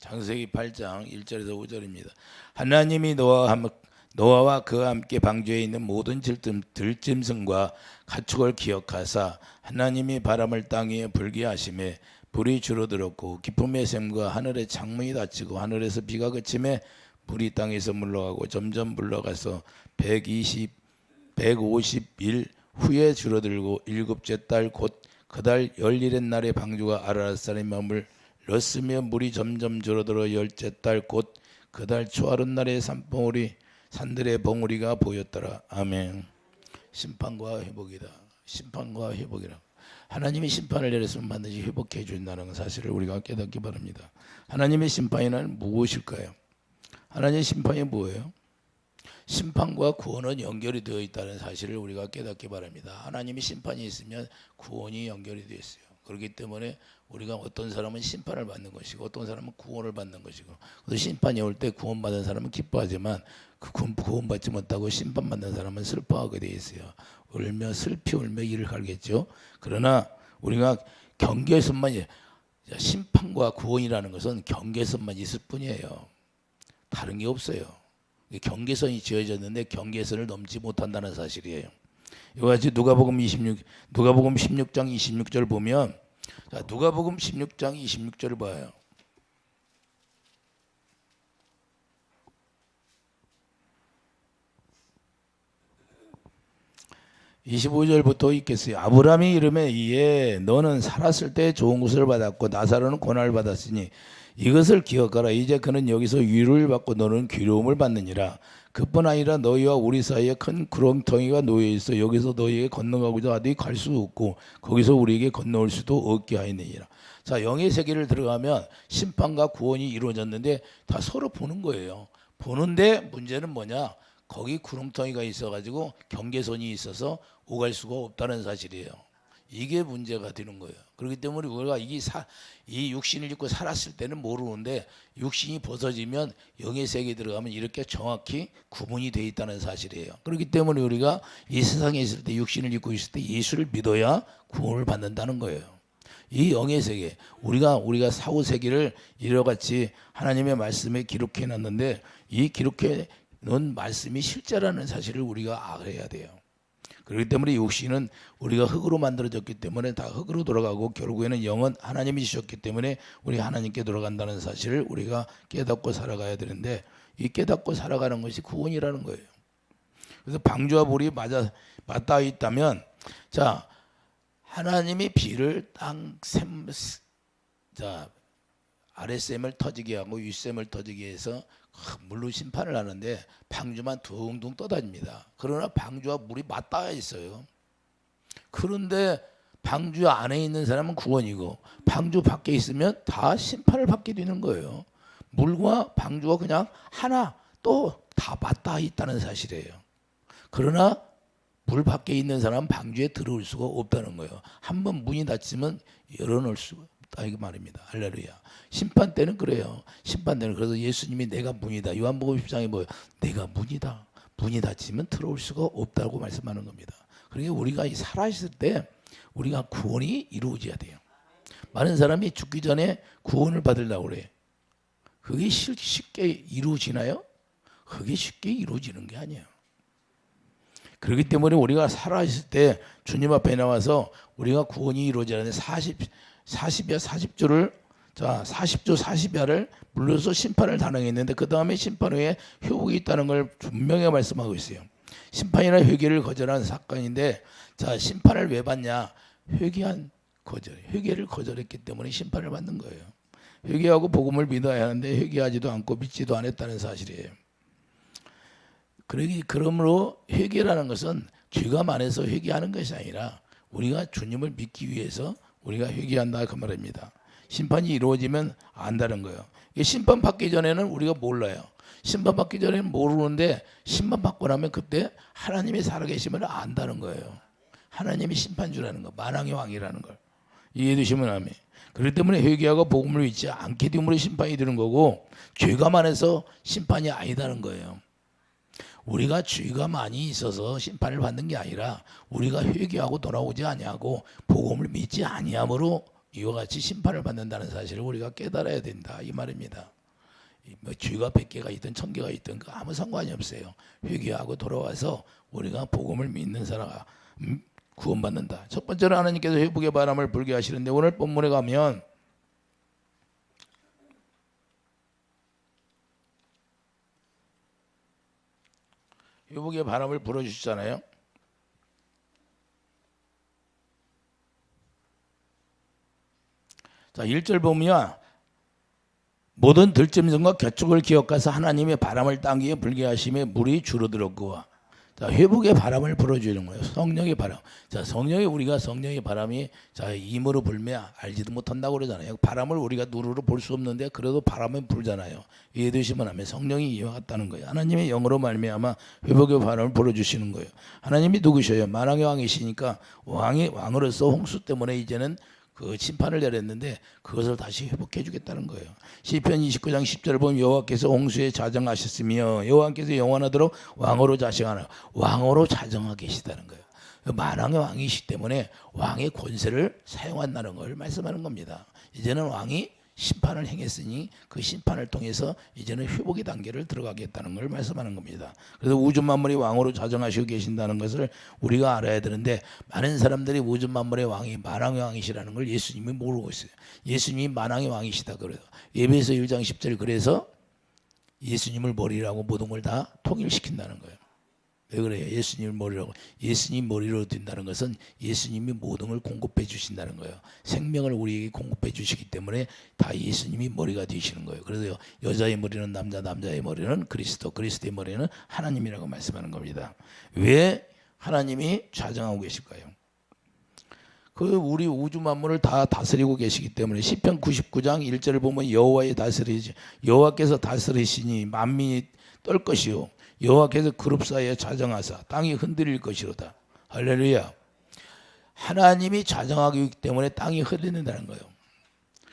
창세기 8장 1절에서 5절입니다. 하나님이 노아와 그와 함께 방주에 있는 모든 들짐승과 가축을 기억하사 하나님이 바람을 땅 위에 불게 하심에 불이 줄어들었고 기쁨의 샘과 하늘의 창문이 닫히고 하늘에서 비가 그치매 물이 땅에서 물러가고 점점 물러가서 150일 후에 줄어들고 일곱째 달 곧 그 달 열일의 날에 방주가 아라랏산에 머물 넣었으며 물이 점점 줄어들어 열째 달 곧 그 달 초하룻날에 산들의 봉우리가 보였더라. 아멘. 심판과 회복이다. 심판과 회복이라. 하나님이 심판을 내렸으면 반드시 회복해 준다는 사실을 우리가 깨닫기 바랍니다. 하나님의 심판이란 무엇일까요? 하나님의 심판이 뭐예요? 심판과 구원은 연결이 되어 있다는 사실을 우리가 깨닫기 바랍니다. 하나님의 심판이 있으면 구원이 연결이 되어 있어요. 그렇기 때문에 우리가 어떤 사람은 심판을 받는 것이고 어떤 사람은 구원을 받는 것이고, 그래서 심판이 올 때 구원받은 사람은 기뻐하지만 그 구원받지 못하고 심판받는 사람은 슬퍼하게 되어 있어요. 슬피 울며 이를 갈겠죠. 그러나 우리가 경계선만, 심판과 구원이라는 것은 경계선만 있을 뿐이에요. 다른 게 없어요. 경계선이 지어졌는데 경계선을 넘지 못한다는 사실이에요. 이와 같이 누가복음 16장 26절 보면, 자, 누가복음 16장 26절을 봐요. (25절부터) 읽겠어요. 아브라함이 이르매 이에 너는 살았을 때 좋은 것을 받았고 나사로는 고난을 받았으니 이것을 기억하라. 이제 그는 여기서 위로를 받고 너는 괴로움을 받느니라. 그뿐 아니라 너희와 우리 사이에 큰 구렁텅이가 놓여 있어 여기서 너희에게 건너가고자 하더니 갈 수 없고 거기서 우리에게 건너올 수도 없게 하였느니라. 자, 영의 세계를 들어가면 심판과 구원이 이루어졌는데 다 서로 보는 거예요. 보는데 문제는 뭐냐? 거기 구렁텅이가 있어가지고 경계선이 있어서 오갈 수가 없다는 사실이에요. 이게 문제가 되는 거예요. 그렇기 때문에 우리가 이 육신을 입고 살았을 때는 모르는데 육신이 벗어지면 영의 세계에 들어가면 이렇게 정확히 구분이 되어 있다는 사실이에요. 그렇기 때문에 우리가 이 세상에 있을 때 육신을 입고 있을 때 예수를 믿어야 구원을 받는다는 거예요. 이 영의 세계, 우리가 사후 세계를 이러같이 하나님의 말씀에 기록해 놨는데 이 기록해 놓은 말씀이 실제라는 사실을 우리가 알아야 돼요. 그렇기 때문에 육신은 우리가 흙으로 만들어졌기 때문에 다 흙으로 돌아가고 결국에는 영은 하나님이 주셨기 때문에 우리 하나님께 돌아간다는 사실을 우리가 깨닫고 살아가야 되는데, 이 깨닫고 살아가는 것이 구원이라는 거예요. 그래서 방주와 불이 맞닿아 있다면, 자, 하나님이 비를 아랫샘을 터지게 하고 윗샘을 터지게 해서 물로 심판을 하는데 방주만 둥둥 떠다닙니다. 그러나 방주와 물이 맞닿아 있어요. 그런데 방주 안에 있는 사람은 구원이고 방주 밖에 있으면 다 심판을 받게 되는 거예요. 물과 방주가 그냥 하나 또 다 맞닿아 있다는 사실이에요. 그러나 물 밖에 있는 사람은 방주에 들어올 수가 없다는 거예요. 한번 문이 닫히면 열어놓을 수가 없다 이 말입니다. 할렐루야. 심판 때는 그래요. 심판 때는 그래서 예수님이 내가 문이다. 요한복음 10장에 뭐예요? 내가 문이다. 문이 닫히면 들어올 수가 없다고 말씀하는 겁니다. 그러니까 우리가 살아있을 때 우리가 구원이 이루어져야 돼요. 많은 사람이 죽기 전에 구원을 받으려고 그래요. 그게 쉽게 이루어지나요? 그게 쉽게 이루어지는 게 아니에요. 그렇기 때문에 우리가 살아있을 때 주님 앞에 나와서 우리가 구원이 이루어지는데 40조를 40야를 물러서 심판을 단행했는데 그 다음에 심판 후에 회복이 있다는 걸 분명히 말씀하고 있어요. 심판이나 회개를 거절한 사건인데, 자, 심판을 왜 받냐? 회개를 거절했기 때문에 심판을 받는 거예요. 회개하고 복음을 믿어야 하는데 회개하지도 않고 믿지도 않았다는 사실이에요. 그러므로 회개라는 것은 죄가 많아서 회개하는 것이 아니라 우리가 주님을 믿기 위해서 우리가 회개한다 그 말입니다. 심판이 이루어지면 안다는 거예요. 심판 받기 전에는 우리가 몰라요. 심판 받기 전에는 모르는데 심판 받고 나면 그때 하나님의 살아계심을 안다는 거예요. 하나님이 심판주라는 거, 만왕의 왕이라는 걸 이해해 주시면 아멘. 그렇기 때문에 회개하고 복음을 믿지 않게 됨으로 심판이 되는 거고, 죄가 많아서 심판이 아니다는 거예요. 우리가 죄가 많이 있어서 심판을 받는 게 아니라 우리가 회개하고 돌아오지 아니하고 복음을 믿지 아니함으로 이와 같이 심판을 받는다는 사실을 우리가 깨달아야 된다 이 말입니다. 뭐 쥐가 100개가 있든 1000개가 있든 그 아무 상관이 없어요. 회개하고 돌아와서 우리가 복음을 믿는 사람가 구원받는다. 첫 번째로 하나님께서 회복의 바람을 불게 하시는데 오늘 본문에 가면 회복의 바람을 불어주시잖아요. 자, 1절 보면 모든 들짐승과 개축을 기억하사 하나님의 바람을 땅 위에 불게 하심에 물이 줄어들었고. 자, 회복의 바람을 불어주는 거예요. 성령의 바람. 자, 우리가 성령의 바람이 자 임으로 불면 알지도 못한다고 그러잖아요. 바람을 우리가 눈으로 볼 수 없는데 그래도 바람은 불잖아요. 이해되시면 하면 성령이 이와 같다는 거예요. 하나님의 영으로 말미암아 회복의 바람을 불어주시는 거예요. 하나님이 누구셔요? 만왕의 왕이시니까 왕으로서 홍수 때문에 이제는 그 심판을 내렸는데 그것을 다시 회복해 주겠다는 거예요. 시편 29장 10절을 보면 여호와께서 홍수에 자정하셨으며 여호와께서 영원하도록 왕으로 자정하고 계시다는 거예요. 만왕의 왕이시기 때문에 왕의 권세를 사용한다는 걸 말씀하는 겁니다. 이제는 왕이 심판을 행했으니 그 심판을 통해서 이제는 회복의 단계를 들어가겠다는 걸 말씀하는 겁니다. 그래서 우주 만물이 왕으로 자정하시고 계신다는 것을 우리가 알아야 되는데 많은 사람들이 우주 만물의 왕이 만왕의 왕이시라는 걸 예수님이 모르고 있어요. 예수님이 만왕의 왕이시다 그래요. 에베소 1장 10절 그래서 예수님을 머리라고 모든 걸 다 통일시킨다는 거예요. 왜 그래요? 예수님을 머리라고. 예수님 머리로 든다는 것은 예수님이 모든 걸 공급해 주신다는 거예요. 생명을 우리에게 공급해 주시기 때문에 다 예수님이 머리가 되시는 거예요. 그래서 여자의 머리는 남자의 머리는 그리스도의 머리는 하나님이라고 말씀하는 겁니다. 왜 하나님이 좌정하고 계실까요? 그 우리 우주 만물을 다 다스리고 계시기 때문에 시편 99장 1절을 보면 여호와께서 다스리시니 만민이 떨 것이요 여호와께서 그룹 사이에 자정하사 땅이 흔들릴 것이로다. 할렐루야. 하나님이 자정하기 때문에 땅이 흔들린다는 거예요.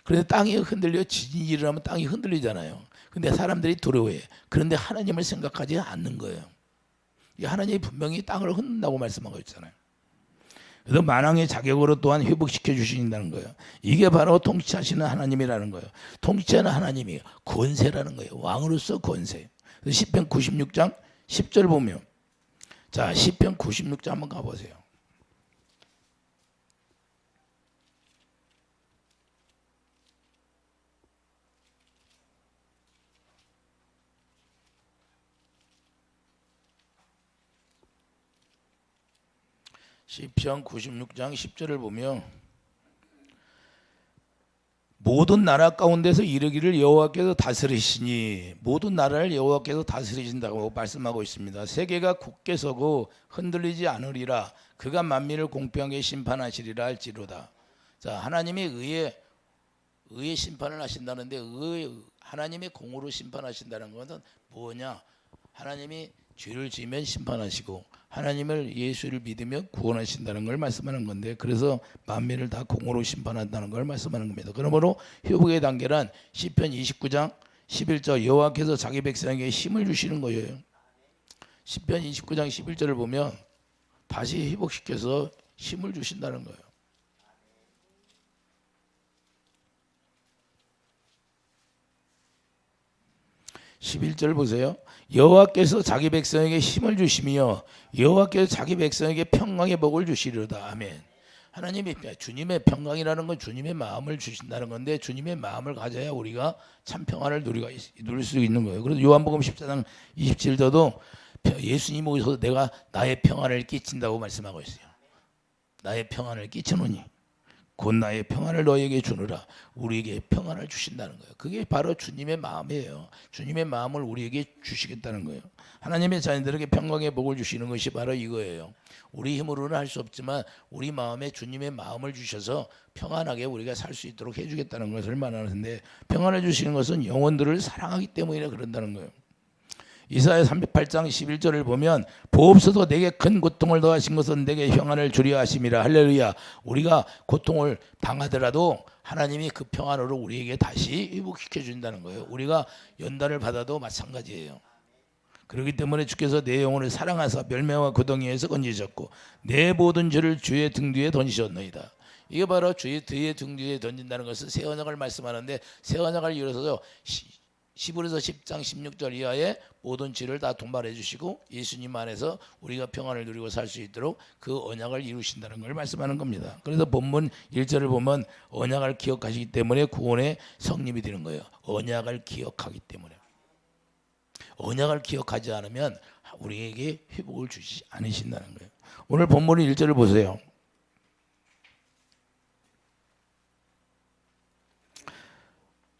그런데 땅이 흔들려 지진이 일어나면 땅이 흔들리잖아요. 근데 사람들이 두려워해. 그런데 하나님을 생각하지 않는 거예요. 하나님이 분명히 땅을 흔든다고 말씀하고 있잖아요. 그래서 만왕의 자격으로 또한 회복시켜 주신다는 거예요. 이게 바로 통치하시는 하나님이라는 거예요. 통치하는 하나님이 권세라는 거예요. 왕으로서 권세. 시편 96장 10절 보면 자 시편 96장 한번 가보세요. 시편 96장 10절을 보면 모든 나라 가운데서 이르기를 여호와께서 다스리시니 모든 나라를 여호와께서 다스리신다고 말씀하고 있습니다. 세계가 굳게 서고 흔들리지 않으리라. 그가 만민을 공평하게 심판하시리라 할지로다. 자, 하나님이 의의 심판을 하신다는데 하나님의 공으로 심판하신다는 것은 뭐냐? 하나님이 죄를 지으면 심판하시고 하나님을 예수를 믿으며 구원하신다는 걸 말씀하는 건데 그래서 만민을 다 공으로 심판한다는 걸 말씀하는 겁니다. 그러므로 회복의 단계란 시편 29장 11절 여호와께서 자기 백성에게 힘을 주시는 거예요. 시편 29장 11절을 보면 다시 회복시켜서 힘을 주신다는 거예요. 11절 보세요. 여호와께서 자기 백성에게 힘을 주시며 여호와께서 자기 백성에게 평강의 복을 주시리로다. 아멘. 하나님이 주님의 평강이라는 건 주님의 마음을 주신다는 건데 주님의 마음을 가져야 우리가 참 평안을 누릴 수 있는 거예요. 그래서 요한복음 14장 27절도 예수님이 오셔서 내가 나의 평안을 끼친다고 말씀하고 있어요. 나의 평안을 끼치노니 곧 나의 평안을 너에게 주느라. 우리에게 평안을 주신다는 거예요. 그게 바로 주님의 마음이에요. 주님의 마음을 우리에게 주시겠다는 거예요. 하나님의 자녀들에게 평강의 복을 주시는 것이 바로 이거예요. 우리 힘으로는 할 수 없지만 우리 마음에 주님의 마음을 주셔서 평안하게 우리가 살 수 있도록 해주겠다는 것을 말하는데 평안을 주시는 것은 영혼들을 사랑하기 때문에 그런다는 거예요. 이사야 38장 11절을 보면 보옵소서 내게 큰 고통을 더하신 것은 내게 평안을 주려 하심이라. 할렐루야. 우리가 고통을 당하더라도 하나님이 그 평안으로 우리에게 다시 회복시켜 준다는 거예요. 우리가 연단을 받아도 마찬가지예요. 그렇기 때문에 주께서 내 영혼을 사랑하사 멸망과 고통에서 건지셨고 내 모든 죄를 주의 등 뒤에 던지셨나이다. 이게 바로 주의 등 뒤에 던진다는 것은 새 언약을 말씀하는데 새 언약을 이뤄서 히브리서 10장 16절 이하에 모든 죄를 다 동반해 주시고 예수님 안에서 우리가 평안을 누리고 살 수 있도록 그 언약을 이루신다는 걸 말씀하는 겁니다. 그래서 본문 1절을 보면 언약을 기억하시기 때문에 구원의 성립이 되는 거예요. 언약을 기억하기 때문에. 언약을 기억하지 않으면 우리에게 회복을 주시지 않으신다는 거예요. 오늘 본문 1절을 보세요.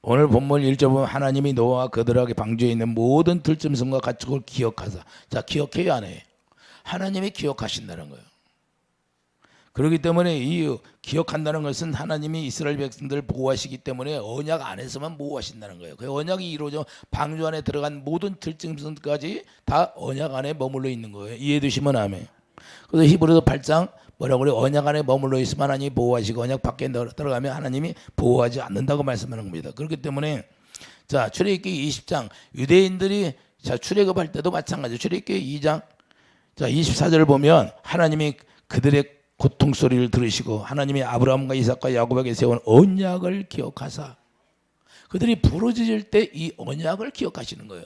오늘 본문 1절 보면 하나님이 노아와 그들에게 방주에 있는 모든 들짐승과 가축을 기억하사. 자, 기억해요 안 해요? 하나님이 기억하신다는 거예요. 그렇기 때문에 이 기억한다는 것은 하나님이 이스라엘 백성들을 보호하시기 때문에 언약 안에서만 보호하신다는 거예요. 그 언약이 이루어져 방주 안에 들어간 모든 들짐승까지 다 언약 안에 머물러 있는 거예요. 이해되시면 아멘. 그래서 히브리서 8장 뭐라고 그래요? 언약 안에 머물러 있으면 하나님이 보호하시고 언약 밖에 들어가면 하나님이 보호하지 않는다고 말씀하는 겁니다. 그렇기 때문에 자, 출애굽기 20장 유대인들이 자, 출애굽할 때도 마찬가지예요. 출애굽기 2장 자, 24절을 보면 하나님이 그들의 고통 소리를 들으시고 하나님이 아브라함과 이삭과 야곱에게 세운 언약을 기억하사 그들이 부르짖을 때 이 언약을 기억하시는 거예요.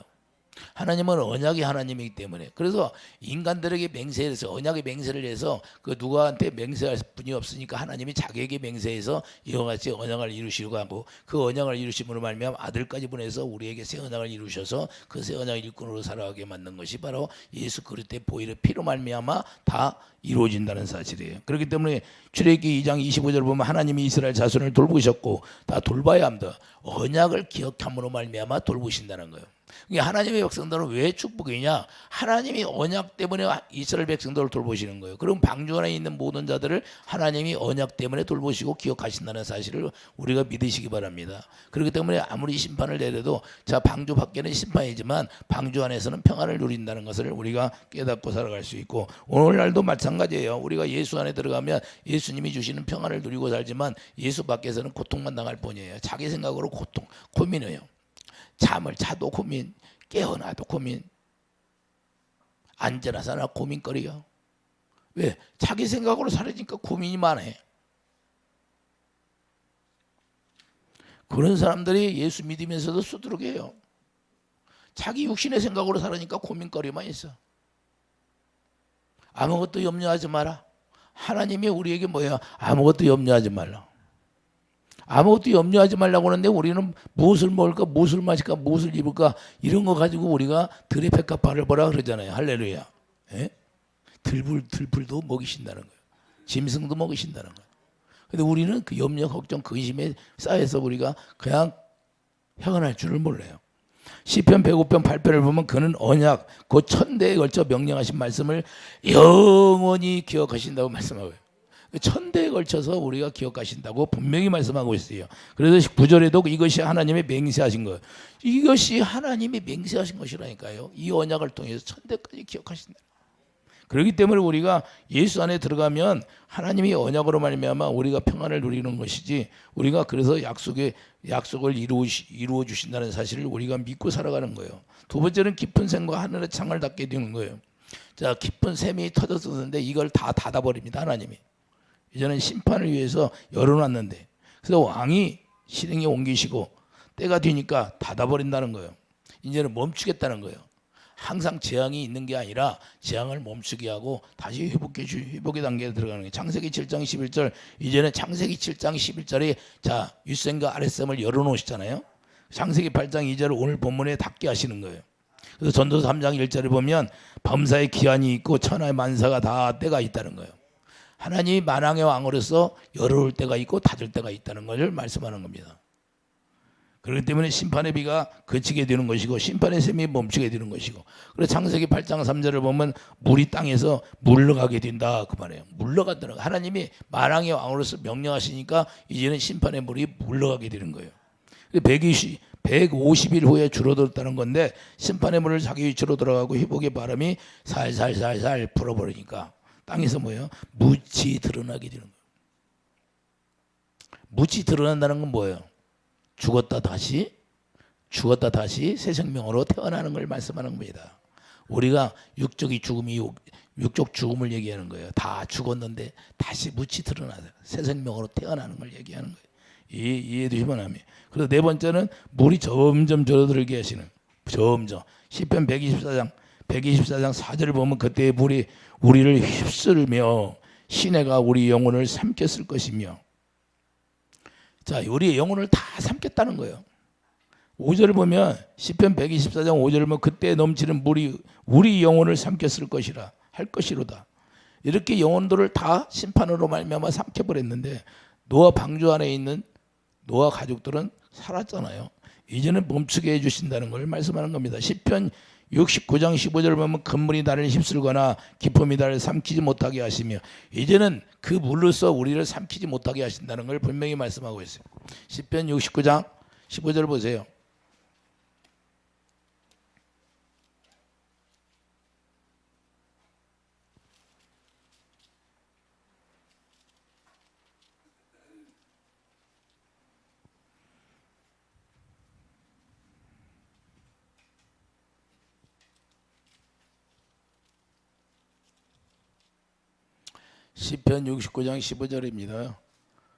하나님은 언약이 하나님이기 때문에 그래서 인간들에게 맹세해서 언약의 맹세를 해서 그 누구한테 맹세할 분이 없으니까 하나님이 자기에게 맹세해서 이와 같이 언약을 이루시려고 하고 그 언약을 이루심으로 말미암아 아들까지 보내서 우리에게 새 언약을 이루셔서 그 새 언약의 일꾼으로 살아가게 만든 것이 바로 예수 그리스도의 보혈의 피로 말미암아 다 이루어진다는 사실이에요. 그렇기 때문에 출애굽기 2장 25절 보면 하나님이 이스라엘 자손을 돌보셨고 다 돌봐야 합니다. 언약을 기억함으로 말미암아 돌보신다는 거예요. 하나님의 백성들은 왜 축복이냐? 하나님이 언약 때문에 이스라엘 백성들을 돌보시는 거예요. 그럼 방주 안에 있는 모든 자들을 하나님이 언약 때문에 돌보시고 기억하신다는 사실을 우리가 믿으시기 바랍니다. 그렇기 때문에 아무리 심판을 내려도 자, 방주 밖에는 심판이지만 방주 안에서는 평안을 누린다는 것을 우리가 깨닫고 살아갈 수 있고 오늘날도 마찬가지예요. 우리가 예수 안에 들어가면 예수님이 주시는 평안을 누리고 살지만 예수 밖에서는 고통만 당할 뿐이에요. 자기 생각으로 고통, 고민해요. 잠을 자도 고민, 깨어나도 고민, 앉아나 사나 고민거리요. 왜? 자기 생각으로 살으니까 고민이 많아요. 그런 사람들이 예수 믿으면서도 수두룩해요. 자기 육신의 생각으로 살으니까 고민거리만 있어. 아무것도 염려하지 마라. 하나님이 우리에게 뭐야? 아무것도 염려하지 말라. 아무것도 염려하지 말라고 하는데 우리는 무엇을 먹을까, 무엇을 마실까, 무엇을 입을까 이런 거 가지고 우리가 들의 백합화를 보라 그러잖아요. 할렐루야. 예? 들불도 먹이신다는 거예요. 짐승도 먹이신다는 거예요. 근데 우리는 그 염려, 걱정, 근심에 쌓여서 우리가 그냥 행할 줄을 몰라요. 시편 105편 8편을 보면 그는 언약 곧 천대에 걸쳐 명령하신 말씀을 영원히 기억하신다고 말씀하고요. 천대에 걸쳐서 우리가 기억하신다고 분명히 말씀하고 있어요. 그래서 9절에도 이것이 하나님의 맹세하신 거예요. 이것이 하나님이 맹세하신 것이라니까요. 이 언약을 통해서 천대까지 기억하신다. 그렇기 때문에 우리가 예수 안에 들어가면 하나님이 언약으로 말미암아 우리가 평안을 누리는 것이지 우리가 그래서 약속을 이루어 주신다는 사실을 우리가 믿고 살아가는 거예요. 두 번째는 깊은 샘과 하늘의 창을 닫게 되는 거예요. 자, 깊은 샘이 터졌었는데 이걸 다 닫아버립니다. 하나님이. 이제는 심판을 위해서 열어놨는데 그래서 왕이 실행에 옮기시고 때가 되니까 닫아버린다는 거예요. 이제는 멈추겠다는 거예요. 항상 재앙이 있는 게 아니라 재앙을 멈추게 하고 다시 회복의 단계에 들어가는 거예요. 창세기 7장 11절 이제는 창세기 7장 11절에 자 윗샘과 아랫샘을 열어놓으시잖아요. 창세기 8장 2절을 오늘 본문에 닫게 하시는 거예요. 그래서 전도서 3장 1절에 보면 범사의 기한이 있고 천하의 만사가 다 때가 있다는 거예요. 하나님이 만왕의 왕으로서 열어올 때가 있고 닫을 때가 있다는 것을 말씀하는 겁니다. 그렇기 때문에 심판의 비가 그치게 되는 것이고 심판의 샘이 멈추게 되는 것이고 그래서 창세기 8장 3절을 보면 물이 땅에서 물러가게 된다 그 말이에요. 물러간다는 거. 하나님이 만왕의 왕으로서 명령하시니까 이제는 심판의 물이 물러가게 되는 거예요. 150일 후에 줄어들었다는 건데 심판의 물을 자기 위치로 들어가고 회복의 바람이 살살살살 불어버리니까 땅에서 뭐예요? 묻이 드러나게 되는 거예요. 묻이 드러난다는 건 뭐예요? 죽었다 다시 새 생명으로 태어나는 걸 말씀하는 겁니다. 우리가 육적 죽음을 얘기하는 거예요. 다 죽었는데 다시 묻이 드러나서 새 생명으로 태어나는 걸 얘기하는 거예요. 이해해 주시면 합니다. 그래서 네 번째는 물이 점점 줄어들게 하시는, 점점 시편 124장 4절 보면 그때 물이 우리를 휩쓸며 시내가 우리 영혼을 삼켰을 것이며, 자, 우리의 영혼을 다 삼켰다는 거예요. 5절 보면 시편 124장 5절 보면 그때 넘치는 물이 우리 영혼을 삼켰을 것이라 할 것이로다. 이렇게 영혼들을 다 심판으로 말미암아 삼켜버렸는데 노아 방주 안에 있는 노아 가족들은 살았잖아요. 이제는 멈추게 해주신다는 걸 말씀하는 겁니다. 시편 69장 15절 보면 금물이 나를 휩쓸거나 기품이 나를 삼키지 못하게 하시며, 이제는 그 물로서 우리를 삼키지 못하게 하신다는 걸 분명히 말씀하고 있어요. 시편 69장 15절 보세요. 시편 69장 15절입니다.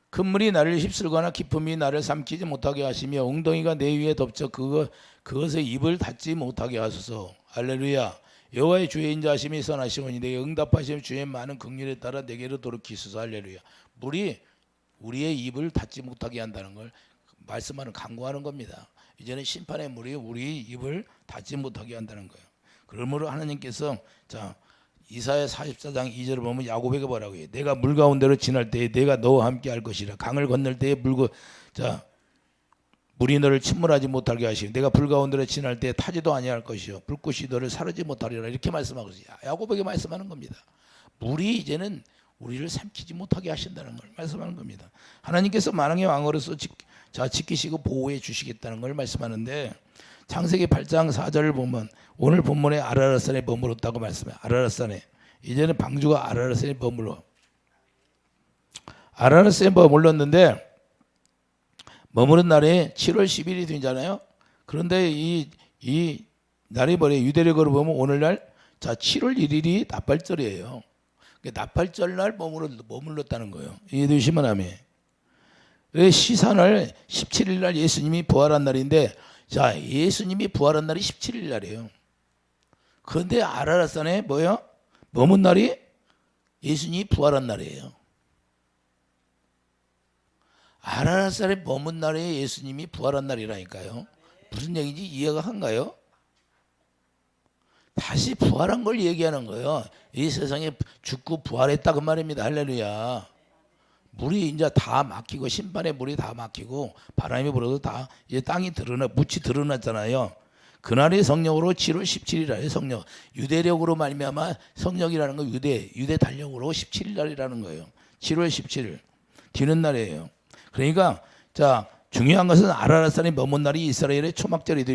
금물이 나를 휩쓸거나 기품이 나를 삼키지 못하게 하시며 웅덩이가 내 위에 덮쳐 그것에 입을 닫지 못하게 하소서. 할렐루야. 여호와의 주의 인자하심이 선하시오니 내게 응답하시며 주의 많은 긍휼에 따라 내게로 돌이키소서. 할렐루야. 물이 우리의 입을 닫지 못하게 한다는 걸 말씀하는, 강구하는 겁니다. 이제는 심판의 물이 우리 입을 닫지 못하게 한다는 거예요. 그러므로 하나님께서, 자, 이사야 44장 2절을 보면 야곱에게 뭐라고 해요? 내가 물 가운데로 지날 때에 내가 너와 함께 할 것이라. 강을 건널 때에 물이 너를 침몰하지 못하게 하시고 내가 불 가운데로 지날 때에 타지도 아니할 것이요 불꽃이 너를 사르지 못하리라. 이렇게 말씀하고 있어요. 야곱에게 말씀하는 겁니다. 물이 이제는 우리를 삼키지 못하게 하신다는 걸 말씀하는 겁니다. 하나님께서 만왕의 왕으로서 지키시고 보호해 주시겠다는 걸 말씀하는데, 창세기 8장 4절을 보면 오늘 본문에 아라랏산에 머물렀다고 말씀해요. 아라랏산에, 이제는 방주가 아라랏산에 머물러. 아라랏산에 머물렀는데 머무른 날이 7월 10일이 되잖아요. 그런데 이 날이 뭐래요? 유대력으로 보면 오늘날, 자, 7월 1일이 나팔절이에요. 나팔절 날 머물렀다는 거예요. 이해되시면 아멘. 시산을 17일 날 예수님이 부활한 날인데, 자, 예수님이 부활한 날이 17일 날이에요. 그런데 아라랏산에 뭐예요? 머문 날이 예수님이 부활한 날이에요. 아라랏산에 머문 날에 예수님이 부활한 날이라니까요. 무슨 얘기인지 이해가 한가요? 다시 부활한 걸 얘기하는 거예요. 이 세상에 죽고 부활했다 그 말입니다. 할렐루야. 물이 이제 다 막히고 심판의 물이 다 막히고 바람이 불어도 다 이제 땅이 묻이 드러났잖아요. 그날이 성령으로 7월 17일이라요. 성령. 유대력으로 말미암아 성령이라는 건 유대 달력으로 17일 날이라는 거예요. 7월 17일 뒤는 날이에요. 그러니까, 자, 중요한 것은 아라랏산에 머문 날이 이스라엘의 초막절이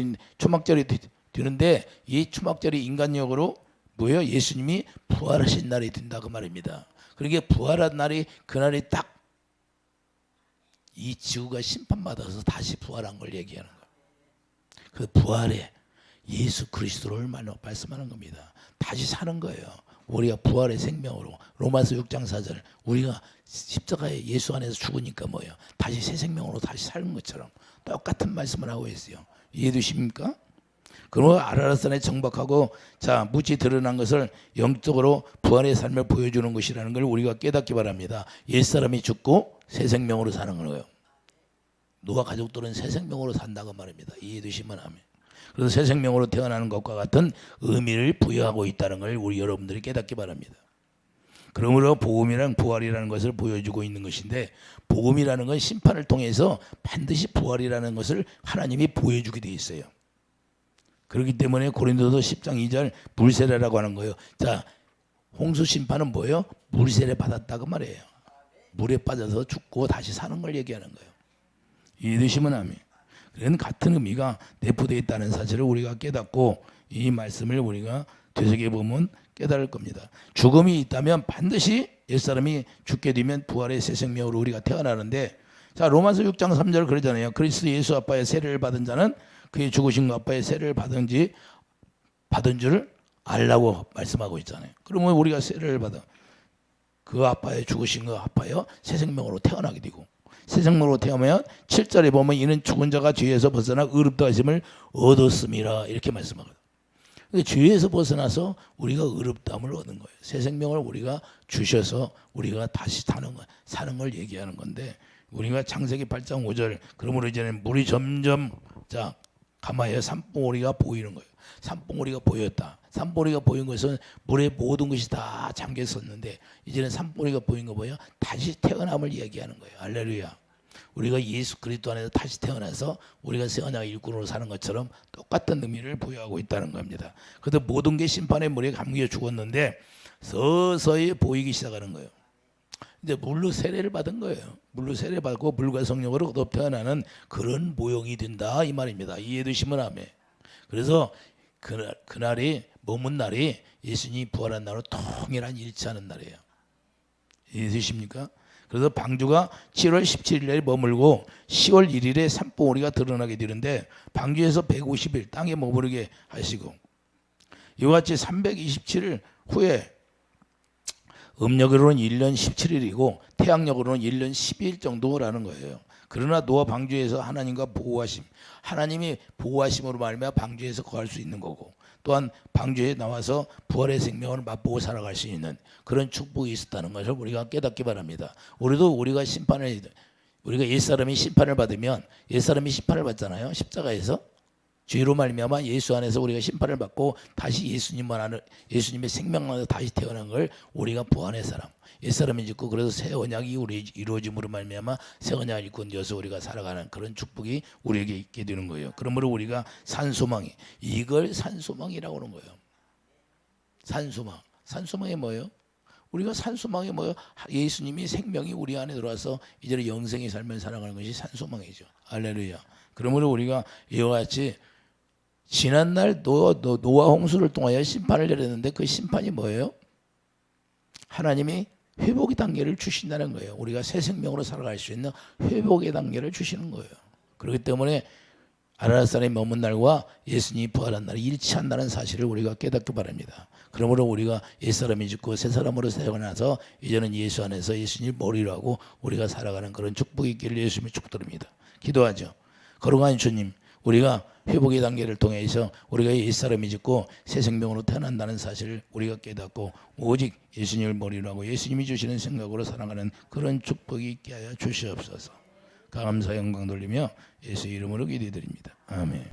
되는데, 이 초막절이 인간력으로 뭐예요? 예수님이 부활하신 날이 된다 그 말입니다. 그러니까 부활한 날이, 그날이 딱 이 지구가 심판받아서 다시 부활한 걸 얘기하는 거예요. 그 부활에 예수 그리스도를 말씀하는 겁니다. 다시 사는 거예요. 우리가 부활의 생명으로, 로마서 6장 4절, 우리가 십자가에 예수 안에서 죽으니까 뭐예요? 다시 새 생명으로 다시 사는 것처럼 똑같은 말씀을 하고 있어요. 이해되십니까? 그러므로 아라랏산에 정박하고, 자, 묻이 드러난 것을 영적으로 부활의 삶을 보여주는 것이라는 걸 우리가 깨닫기 바랍니다. 옛사람이 죽고 새 생명으로 사는 거예요. 노아 가족들은 새 생명으로 산다고 말입니다. 이해되시면 하면. 그래서 새 생명으로 태어나는 것과 같은 의미를 부여하고 있다는 걸 우리 여러분들이 깨닫기 바랍니다. 그러므로 복음이란 부활이라는 것을 보여주고 있는 것인데, 복음이라는 건 심판을 통해서 반드시 부활이라는 것을 하나님이 보여주게 돼 있어요. 그렇기 때문에 고린도서 10장 2절 물세례라고 하는 거예요. 자, 홍수 심판은 뭐예요? 물세례 받았다고 말이에요. 물에 빠져서 죽고 다시 사는 걸 얘기하는 거예요. 이해되시면 아멘. 그런 같은 의미가 내포되어 있다는 사실을 우리가 깨닫고, 이 말씀을 우리가 되새겨보면 깨달을 겁니다. 죽음이 있다면 반드시 옛사람이 죽게 되면 부활의 새 생명으로 우리가 태어나는데, 자, 로마서 6장 3절 그러잖아요. 그리스도 예수 아빠의 세례를 받은 자는 그의 죽으신 아빠의 세례를 받은 줄 알라고 말씀하고 있잖아요. 그러면 우리가 세례를 받아 그 아빠의 죽으신 그 아빠여 새 생명으로 태어나게 되고, 새 생명으로 태어나면 7절에 보면 이는 죽은 자가 죄에서 벗어나 의롭다 하심을 얻었음이라 이렇게 말씀하거든요. 죄에서 벗어나서 우리가 의롭다함을 얻은 거예요. 새 생명을 우리가 주셔서 우리가 다시 사는 걸 얘기하는 건데, 우리가 창세기 8장 5절 그러므로 이제는 물이 점점 자 가마에 산봉우리가 보이는 거예요. 산봉우리가 보였다. 산봉우리가 보인 것은 물에 모든 것이 다 잠겨 있었는데 이제는 산봉우리가 보인 거 뭐예요? 다시 태어남을 이야기하는 거예요. 할렐루야. 우리가 예수 그리스도 안에서 다시 태어나서 우리가 새 언약 일꾼으로 사는 것처럼 똑같은 의미를 부여하고 있다는 겁니다. 그래도 모든 게 심판의 물에 감겨 죽었는데 서서히 보이기 시작하는 거예요. 이제 물로 세례를 받은 거예요. 물로 세례 받고 물과 성령으로 거듭 태어나는 그런 모형이 된다 이 말입니다. 이해되시면 아멘. 그래서 그날이 머문 날이 예수님이 부활한 날로 통일한 일치하는 날이에요. 이해되십니까? 그래서 방주가 7월 17일에 머물고 10월 1일에 산봉우리가 드러나게 되는데 방주에서 150일 땅에 머무르게 하시고 이와 같이 327일 후에 음력으로는 1년 17일이고 태양력으로는 1년 12일 정도라는 거예요. 그러나 노아 방주에서 하나님과 보호하심, 하나님이 보호하심으로 말미암아 방주에서 거할 수 있는 거고, 또한 방주에 나와서 부활의 생명을 맛보고 살아갈 수 있는 그런 축복이 있었다는 것을 우리가 깨닫기 바랍니다. 우리가 옛사람이 심판을 받으면, 옛사람이 심판을 받잖아요. 십자가에서 죄로 말미암아 예수 안에서 우리가 심판을 받고 다시 예수님의 생명 안에서 다시 태어난 걸 우리가 부활의 사람, 옛사람이 짓고, 그래서 새 언약이 우리 이루어짐으로 말미암아 새 언약을 입고 되어서 우리가 살아가는 그런 축복이 우리에게 있게 되는 거예요. 그러므로 우리가 산소망이, 이걸 산소망이라고 하는 거예요. 산소망이 뭐예요? 우리가 산소망이 뭐예요? 예수님이 생명이 우리 안에 들어와서 이제 영생의 삶을 살아가는 것이 산소망이죠. 할렐루야. 그러므로 우리가 이와 같이 지난날 노아 홍수를 통하여 심판을 내렸는데 그 심판이 뭐예요? 하나님이 회복의 단계를 주신다는 거예요. 우리가 새 생명으로 살아갈 수 있는 회복의 단계를 주시는 거예요. 그렇기 때문에 아라사람이 머문 날과 예수님이 부활한 날이 일치한다는 사실을 우리가 깨닫기 바랍니다. 그러므로 우리가 옛사람이 죽고 새 사람으로 태어나서 이제는 예수 안에서 예수님 머리로 하고 우리가 살아가는 그런 축복이 있기를 예수님이 축도드립니다. 기도하죠. 거룩한 주님, 우리가 회복의 단계를 통해서 우리가 옛사람이 짓고 새 생명으로 태어난다는 사실을 우리가 깨닫고 오직 예수님을 머리로 하고 예수님이 주시는 생각으로 살아가는 그런 축복이 있게 하여 주시옵소서. 감사 영광 돌리며 예수 이름으로 기도드립니다. 아멘.